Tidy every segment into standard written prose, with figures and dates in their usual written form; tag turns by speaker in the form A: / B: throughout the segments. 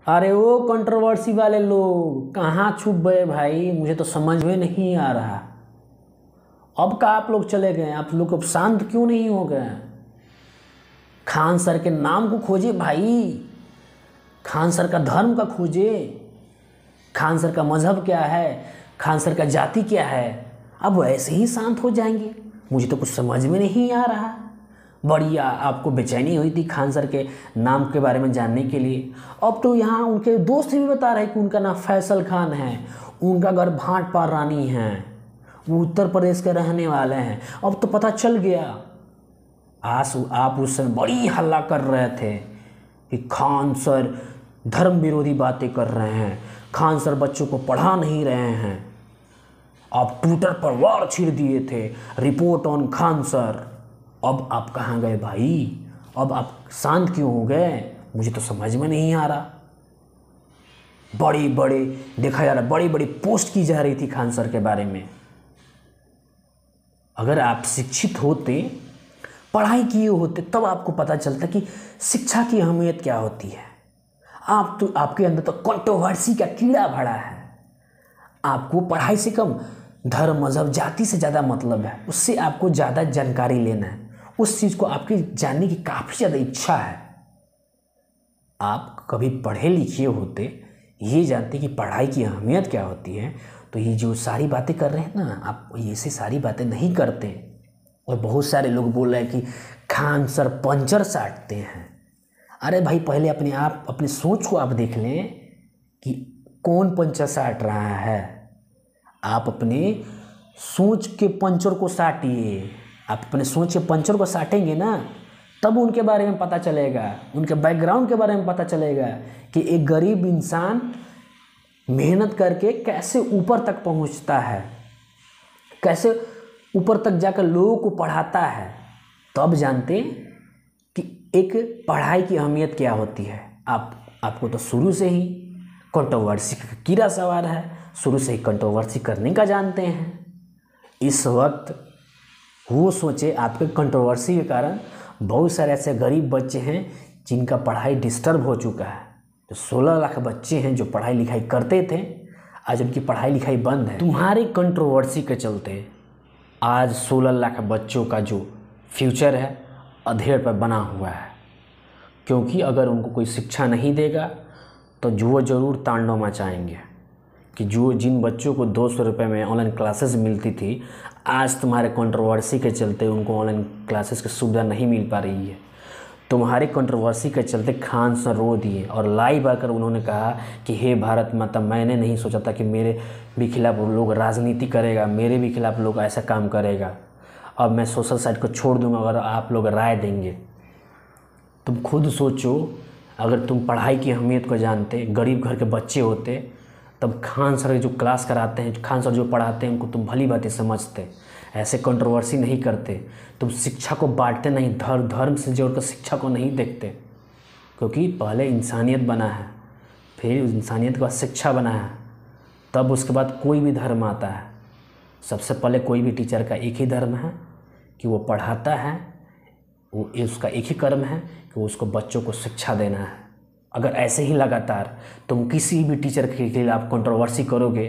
A: अरे वो कंट्रोवर्सी वाले लोग कहाँ छुप गए भाई, मुझे तो समझ में नहीं आ रहा। अब का आप लोग चले गए, आप लोग अब शांत क्यों नहीं हो गए? खान सर के नाम को खोजे भाई, खान सर का धर्म का खोजे, खान सर का मजहब क्या है, खान सर का जाति क्या है। अब ऐसे ही शांत हो जाएंगे? मुझे तो कुछ समझ में नहीं आ रहा। बड़ी आपको बेचैनी हुई थी खान सर के नाम के बारे में जानने के लिए। अब तो यहाँ उनके दोस्त भी बता रहे कि उनका नाम फैसल खान है, उनका घर भाट पार रानी है, वो उत्तर प्रदेश के रहने वाले हैं। अब तो पता चल गया। आप उस समय बड़ी हल्ला कर रहे थे कि खान सर धर्म विरोधी बातें कर रहे हैं, खान सर बच्चों को पढ़ा नहीं रहे हैं। आप ट्विटर पर वार छीड़ दिए थे, रिपोर्ट ऑन खान सर। अब आप कहाँ गए भाई? अब आप शांत क्यों हो गए? मुझे तो समझ में नहीं आ रहा। बड़ी बड़ी देखा जा रहा, बड़ी बड़ी पोस्ट की जा रही थी खान सर के बारे में। अगर आप शिक्षित होते, पढ़ाई किए होते, तब आपको पता चलता कि शिक्षा की अहमियत क्या होती है। आपके अंदर तो कंट्रोवर्सी का कीड़ा भरा है। आपको पढ़ाई से कम धर्म मजहब जाति से ज़्यादा मतलब है, उससे आपको ज़्यादा जानकारी लेना है, उस चीज़ को आपकी जानने की काफ़ी ज़्यादा इच्छा है। आप कभी पढ़े लिखे होते, ये जानते कि पढ़ाई की अहमियत क्या होती है, तो ये जो सारी बातें कर रहे हैं ना, आप ये से सारी बातें नहीं करते। और बहुत सारे लोग बोल रहे हैं कि खान सर पंचर साटते हैं। अरे भाई, पहले अपनी सोच को आप देख लें कि कौन पंचर साट रहा है। आप अपने सोच के पंचर को साटिए। आप अपने सोच के पंचर को साटेंगे ना, तब उनके बारे में पता चलेगा, उनके बैकग्राउंड के बारे में पता चलेगा कि एक गरीब इंसान मेहनत करके कैसे ऊपर तक पहुंचता है, कैसे ऊपर तक जाकर लोगों को पढ़ाता है। तब जानते कि एक पढ़ाई की अहमियत क्या होती है। आपको तो शुरू से ही कंट्रोवर्सी का कीड़ा सवार है, शुरू से ही कंट्रोवर्सी करने का जानते हैं। इस वक्त वो सोचे आपके कंट्रोवर्सी के कारण बहुत सारे ऐसे गरीब बच्चे हैं जिनका पढ़ाई डिस्टर्ब हो चुका है। तो 16 लाख बच्चे हैं जो पढ़ाई लिखाई करते थे, आज उनकी पढ़ाई लिखाई बंद है। तुम्हारी कंट्रोवर्सी के चलते आज 16 लाख बच्चों का जो फ्यूचर है अधेड़ पर बना हुआ है। क्योंकि अगर उनको कोई शिक्षा नहीं देगा तो वो ज़रूर तांडव मचाएंगे कि जिन बच्चों को 200 रुपये में ऑनलाइन क्लासेस मिलती थी, आज तुम्हारे कंट्रोवर्सी के चलते उनको ऑनलाइन क्लासेस की सुविधा नहीं मिल पा रही है। तुम्हारी कंट्रोवर्सी के चलते खान सर रो दिए और लाइव आकर उन्होंने कहा कि हे भारत माता, मैंने नहीं सोचा था कि मेरे भी खिलाफ लोग राजनीति करेगा, मेरे भी खिलाफ लोग ऐसा काम करेगा। अब मैं सोशल साइट को छोड़ दूंगा अगर आप लोग राय देंगे। तुम खुद सोचो, अगर तुम पढ़ाई की अहमियत को जानते, गरीब घर के बच्चे होते, तब खान सर जो क्लास कराते हैं, खान सर जो पढ़ाते हैं, उनको तुम भली बातें समझते, ऐसे कंट्रोवर्सी नहीं करते। तुम शिक्षा को बांटते नहीं, धर्म से जोड़कर शिक्षा को नहीं देखते। क्योंकि पहले इंसानियत बना है, फिर इंसानियत के बाद शिक्षा बना है, तब उसके बाद कोई भी धर्म आता है। सबसे पहले कोई भी टीचर का एक ही धर्म है कि वो पढ़ाता है, वो उसका एक ही कर्म है कि वो उसको बच्चों को शिक्षा देना है। अगर ऐसे ही लगातार तुम किसी भी टीचर के खिलाफ कंट्रोवर्सी करोगे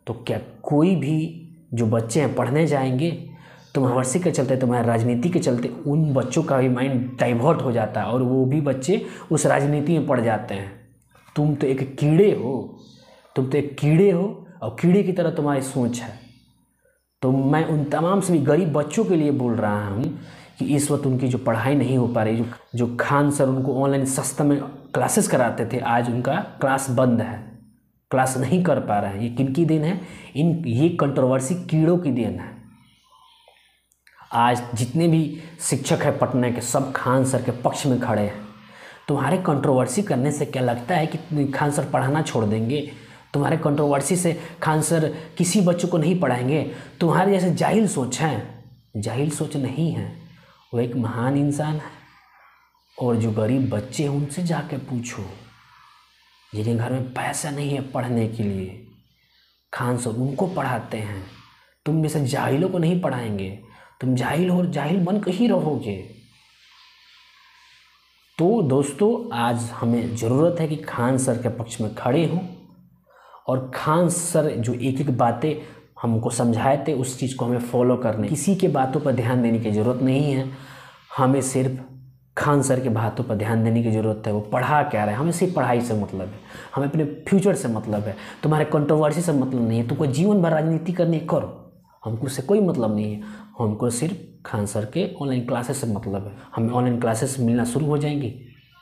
A: तो क्या कोई भी जो बच्चे हैं पढ़ने जाएंगे? कंट्रोवर्सी के चलते, तुम्हारे राजनीति के चलते उन बच्चों का भी माइंड डाइवर्ट हो जाता है और वो भी बच्चे उस राजनीति में पड़ जाते हैं। तुम तो एक कीड़े हो और कीड़े की तरह तुम्हारी सोच है। तो मैं उन तमाम सभी गरीब बच्चों के लिए बोल रहा हूँ कि इस वक्त उनकी जो पढ़ाई नहीं हो पा रही, जो खान सर उनको ऑनलाइन सस्ता में क्लासेस कराते थे, आज उनका क्लास बंद है, क्लास नहीं कर पा रहे हैं। ये किनकी देन है? ये कंट्रोवर्सी कीड़ों की देन है। आज जितने भी शिक्षक हैं पटना के, सब खान सर के पक्ष में खड़े हैं। तुम्हारे कंट्रोवर्सी करने से क्या लगता है कि खान सर पढ़ाना छोड़ देंगे? तुम्हारे कंट्रोवर्सी से खान सर किसी बच्चों को नहीं पढ़ाएंगे? तुम्हारे जैसे जाहिल सोच है, जाहिल सोच नहीं है, वो एक महान इंसान है। और जो गरीब बच्चे हैं उनसे जाके पूछो, जिनके घर में पैसा नहीं है पढ़ने के लिए, खान सर उनको पढ़ाते हैं। तुम जैसे जाहिलों को नहीं पढ़ाएंगे, तुम जाहिल हो, जाहिल बन के ही रहोगे। तो दोस्तों आज हमें ज़रूरत है कि खान सर के पक्ष में खड़े हों और खान सर जो एक एक बातें हमको समझाए थे उस चीज़ को हमें फॉलो करने, किसी के बातों पर ध्यान देने की ज़रूरत नहीं है। हमें सिर्फ खान सर के बातों पर ध्यान देने की ज़रूरत है। वो पढ़ा क्या रहे हैं, हमें सिर्फ पढ़ाई से मतलब है, हमें अपने फ्यूचर से मतलब है, तुम्हारे कंट्रोवर्सी से मतलब नहीं है। तुमको जीवन भर राजनीति करनी करो, हमको उससे कोई मतलब नहीं है। हमको सिर्फ खान सर के ऑनलाइन क्लासेस से मतलब है। हमें ऑनलाइन क्लासेस मिलना शुरू हो जाएंगी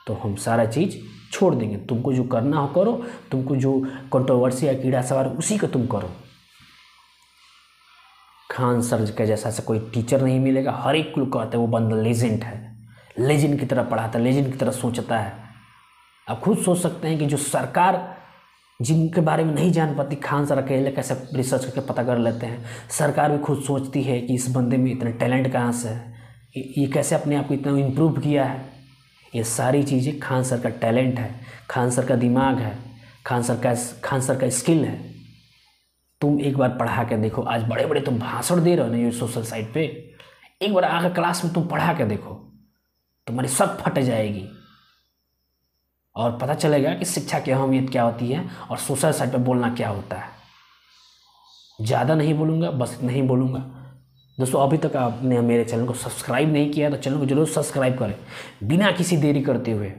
A: तो हम सारा चीज़ छोड़ देंगे। तुमको जो करना हो करो, तुमको जो कंट्रोवर्सी या कीड़ा सवार उसी को तुम करो। खान सर के जैसा से कोई टीचर नहीं मिलेगा। हर एक को कहते हैं वो बंदा लेजेंड है, लेजेंड की तरह पढ़ाता है, लेजेंड की तरह सोचता है। आप खुद सोच सकते हैं कि जो सरकार जिनके बारे में नहीं जान पाती, खान सर अकेले कैसे रिसर्च करके पता कर लेते हैं। सरकार भी खुद सोचती है कि इस बंदे में इतना टैलेंट कहाँ से है, ये कैसे अपने आप को इतना इम्प्रूव किया है। ये सारी चीज़ें खान सर का टैलेंट है, खान सर का दिमाग है, खान सर का स्किल है। तुम एक बार पढ़ा के देखो। आज बड़े बड़े तुम भाषण दे रहे हो ना ये सोशल साइट पे, एक बार आकर क्लास में तुम पढ़ा के देखो, तुम्हारी सब फट जाएगी और पता चलेगा कि शिक्षा की अहमियत क्या होती है और सोशल साइट पे बोलना क्या होता है। ज़्यादा नहीं बोलूँगा, बस इतना ही बोलूँगा। दोस्तों अभी तक आपने मेरे चैनल को सब्सक्राइब नहीं किया तो चैनल को जरूर सब्सक्राइब करें बिना किसी देरी करते हुए।